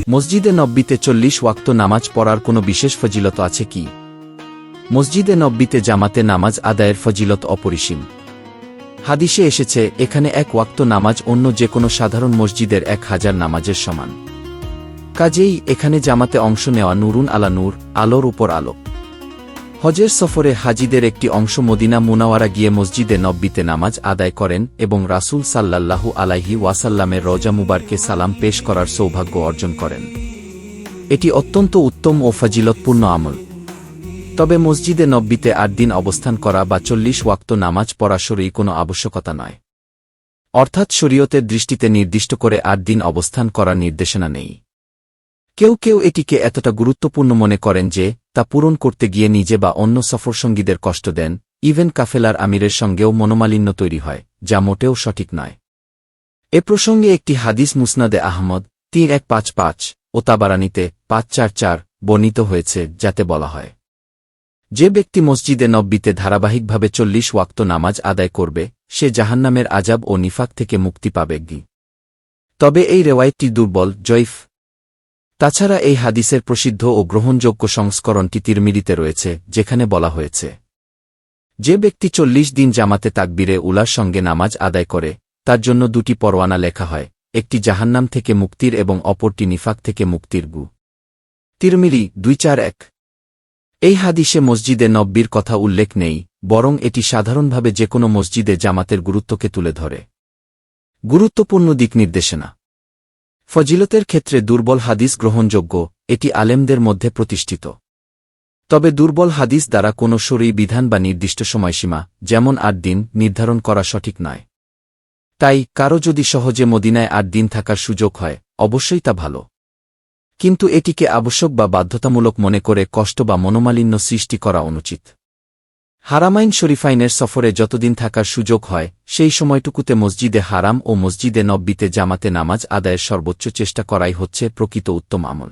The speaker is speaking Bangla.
মসজিদে নব্বীতে 40 ওয়াক্ত নামাজ পড়ার কোনো বিশেষ ফজিলত আছে কি? মসজিদে নব্বীতে জামাতে নামাজ আদায়ের ফজিলত অপরিসীম। হাদিসে এসেছে, এখানে এক ওয়াক্ত নামাজ অন্য যে কোনো সাধারণ মসজিদের 1000 নামাজের সমান। কাজেই এখানে জামাতে অংশ নেওয়া নুরুন আলা নূর, আলোর উপর আলো। হজের সফরে হাজিদের একটি অংশ মদিনা মুনাওয়ারা গিয়ে মসজিদে নব্বীতে নামাজ আদায় করেন এবং রাসূল সাল্লাল্লাহু আলাইহি ওয়াসাল্লামের রওজা মুবারকে সালাম পেশ করার সৌভাগ্য অর্জন করেন। এটি অত্যন্ত উত্তম ও ফজিলতপূর্ণ আমল। তবে মসজিদে নব্বীতে 8 দিন অবস্থান করা বা 40 ওয়াক্ত নামাজ পড়া শরঈ কোনো আবশ্যকতা নয়। অর্থাৎ শরীয়তের দৃষ্টিতে নির্দিষ্ট করে 8 দিন অবস্থান করার নির্দেশনা নেই। কেউ কেউ এটিকে এতটা গুরুত্বপূর্ণ মনে করেন যে তা পূরণ করতে গিয়ে নিজে বা অন্য সফরসঙ্গীদের কষ্ট দেন, ইভেন কাফেলার আমিরের সঙ্গেও মনোমালিন্য তৈরি হয়, যা মোটেও সঠিক নয়। এ প্রসঙ্গে একটি হাদিস মুসনাদে আহমদ 3155 ও তাবারানীতে 544 বর্ণিত হয়েছে, যাতে বলা হয়, যে ব্যক্তি মসজিদে নব্বীতে ধারাবাহিকভাবে 40 ওয়াক্ত নামাজ আদায় করবে, সে জাহান্নামের আযাব ও নিফাক থেকে মুক্তি পাবে। তবে এই রেওয়ায়েতটি দুর্বল, জয়ীফ। তাছাড়া এই হাদিসের প্রসিদ্ধ ও গ্রহণযোগ্য সংস্করণটি তিরমিজিতে রয়েছে, যেখানে বলা হয়েছে, যে ব্যক্তি 40 দিন জামাতে তাকবীরে উলার সঙ্গে নামাজ আদায় করে, তার জন্য 2টি পরওয়ানা লেখা হয়, একটি জাহান্নাম থেকে মুক্তির এবং অপরটি নিফাক থেকে মুক্তির। তিরমিজি 241। এই হাদিসে মসজিদে নব্বীর কথা উল্লেখ নেই, বরং এটি সাধারণভাবে যে কোনো মসজিদে জামাতের গুরুত্বকে তুলে ধরে। গুরুত্বপূর্ণ দিক নির্দেশনা। ফজিলতের ক্ষেত্রে দুর্বল হাদিস গ্রহণযোগ্য, এটি আলেমদের মধ্যে প্রতিষ্ঠিত। তবে দুর্বল হাদিস দ্বারা কোনো শরঈ বিধান বা নির্দিষ্ট সময়সীমা, যেমন 8 দিন, নির্ধারণ করা সঠিক নয়। তাই কারো যদি সহজে মদিনায় 8 দিন থাকার সুযোগ হয়, অবশ্যই তা ভালো। কিন্তু এটিকে আবশ্যক বা বাধ্যতামূলক মনে করে কষ্ট বা মনোমালিন্য সৃষ্টি করা অনুচিত। হারামাইন শরীফাইনের সফরে যতদিন থাকার সুযোগ হয়, সেই সময়টুকুতে মসজিদে হারাম ও মসজিদে নব্বীতে জামাতে নামাজ আদায়ের সর্বোচ্চ চেষ্টা করাই হচ্ছে প্রকৃত উত্তম আমল।